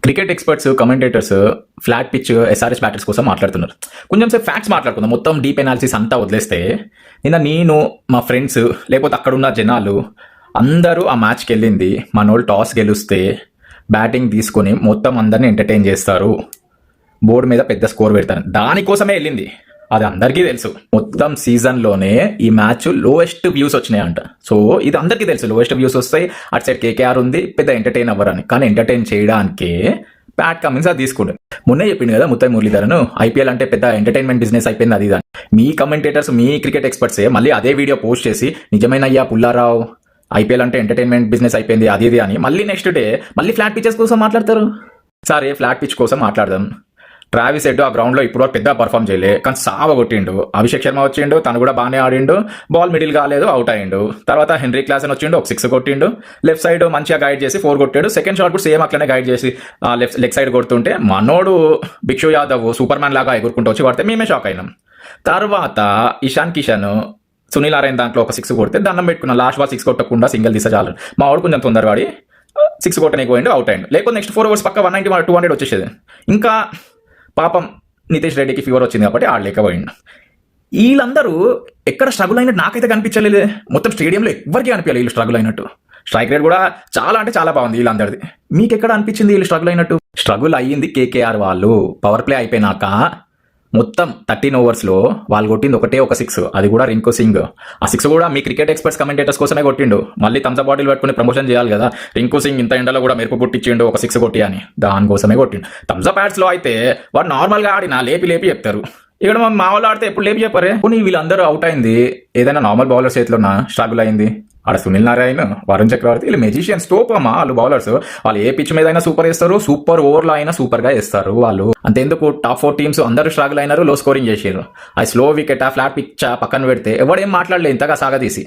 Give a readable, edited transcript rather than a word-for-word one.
Cricket experts commentators flat pitch SRS batters కోసం మాట్లాడుతున్నారు. కొంచెం సేపు ఫ్యాక్ట్స్ మాట్లాడుకుందాం. మొత్తం డీప్ ఎనాలిసిస్ అంతా వదిలేస్తే, నిన్న నేను మా ఫ్రెండ్స్ లేకపోతే అక్కడున్న జనాలు అందరూ ఆ మ్యాచ్కి వెళ్ళింది మనోళ్ళు టాస్ గెలిస్తే బ్యాటింగ్ తీసుకొని మొత్తం అందరిని ఎంటర్టైన్ చేస్తారు, బోర్డు మీద పెద్ద స్కోర్ పెడతారు, దానికోసమే వెళ్ళింది. అది అందరికీ తెలుసు. మొత్తం సీజన్లోనే ఈ మ్యాచ్ లోయెస్ట్ వ్యూస్ వచ్చినాయంట. సో ఇది అందరికీ తెలుసు, లోయెస్ట్ వ్యూస్ వస్తాయి. అటు సైడ్ కేకేఆర్ ఉంది, పెద్ద ఎంటర్టైన్ అవ్వరని. కానీ ఎంటర్టైన్ చేయడానికే ప్యాట్ కమిన్స్ అది తీసుకుంటాడు. మొన్నే చెప్పింది కదా ముత్తై మురళీధరన్, ఐపీఎల్ అంటే పెద్ద ఎంటర్టైన్మెంట్ బిజినెస్ అయిపోయింది అది దాన్ని. మీ కమెంటేటర్స్, మీ క్రికెట్ ఎక్స్పర్ట్సే మళ్ళీ అదే వీడియో పోస్ట్ చేసి నిజమైన అయ్యా పుల్లారావు ఐపీఎల్ అంటే ఎంటర్టైన్మెంట్ బిజినెస్ అయిపోయింది అది ఇది అని మళ్ళీ నెక్స్ట్ డే మళ్ళీ ఫ్లాట్ పిచెస్ కోసం మాట్లాడతారు. సరే ఫ్లాట్ పిచ్ కోసం మాట్లాడదాం. ట్రావిస్ హెడ్ ఆ గ్రౌండ్లో ఇప్పుడు పెద్ద పర్ఫామ్ చేయలే, కానీ సావ కొట్టిండు. అభిషేక్ శర్మ వచ్చిండు, తను కూడా బాగానే ఆడిండు, బాల్ మిడిల్ కాలేదు, అవుట్ అయ్యిండు. తర్వాత హెన్రీ క్లాసన్ వచ్చిండు, ఒక 6 కొట్టిండు. లెఫ్ట్ సైడ్ మంచిగా గైడ్ చేసి 4 కొట్టాడు. సెకండ్ షాట్ కూడా సేమ్ అట్లనే గైడ్ చేసి లెగ్ సైడ్ కొడుతుంటే మనోడు భిక్షు యాదవ్ సూపర్ మ్యాన్ లాగా ఎగురుకుంటూ వచ్చి కొడితే మేమే షాక్ అయినాం. తర్వాత ఇషాన్ కిషన్, సునీల్ నారాయణ దాంట్లో ఒక 6 కొడితే దండం పెట్టుకున్నాం. లాస్ట్ బాల్ 6 కొట్టకుండా సింగిల్ తీసా చాలు. మా వాడు కొంచెం తొందరవాడి 6 కొట్టడానికి పోయిండు, అవుట్ అయ్యిండు. లేకపోతే నెక్స్ట్ 4 ఓవర్స్ పక్క 190 200 వచ్చేసేది. ఇంకా పాపం నితీష్ రెడ్డికి ఫీవర్ వచ్చింది కాబట్టి ఆడలేకపోయిండు. వీళ్ళందరూ ఎక్కడ స్ట్రగుల్ అయినట్టు నాకైతే కనిపించలేదు. మొత్తం స్టేడియంలో ఎవరికి అనిపించాలి వీళ్ళు స్ట్రగుల్ అయినట్టు. స్ట్రైక్ రేట్ కూడా చాలా అంటే చాలా బాగుంది వీళ్ళందరిది. మీకు ఎక్కడ అనిపించింది వీళ్ళు స్ట్రగుల్ అయినట్టు? స్ట్రగుల్ అయ్యింది కేకేఆర్ వాళ్ళు. పవర్ ప్లే అయిపోయినాక మొత్తం 13 ఓవర్స్లో వాళ్ళు కొట్టింది ఒకటే ఒక 6, అది కూడా రింకు సింగ్. ఆ 6 కూడా మీ క్రికెట్ ఎక్స్పర్ట్స్ కమెంటేటర్స్ కోసమే కొట్టిండు. మళ్ళీ థమ్సప్ బాటిల్ పెట్టుకుని ప్రమోషన్ చేయాలి కదా, రింకు సింగ్ ఇంత ఎండలో కూడా మెరుపు పుట్టించిండు ఒక 6 కొట్టి అని, దానికోసమే కొట్టిండు. థమ్సప్ యాడ్స్లో అయితే వాడు నార్మల్గా ఆడినా లేపి లేపి చెప్తారు. ఇక్కడ మా వాళ్ళు ఆడితే ఎప్పుడు లేపి చెప్పారే. కొన్ని వీళ్ళందరూ అవుట్ అయింది ఏదైనా నార్మల్ బౌలర్ చేతిలో స్ట్రగుల్ అయింది. ఆడ సునీల్ నారాయణ, వరుణ్ చక్రవర్తి, వీళ్ళు మెజిషియన్స్, టోప్ అమ్మా వాళ్ళు బౌలర్స్. వాళ్ళు ఏ పిచ్ మీద అయినా సూపర్ వేస్తారు, సూపర్ ఓవర్లో అయినా సూపర్గా వేస్తారు వాళ్ళు. అంతేందుకు టాప్ 4 టీమ్స్ అందరూ స్ట్రగుల్ అయినారు, లో స్కోరింగ్ చేసారు. ఆ స్లో వికెట్, ఆ ఫ్లాట్ పిచ్ పక్కన పెడితే ఎవడేం మాట్లాడలేదు ఇంతగా సాగదీసి.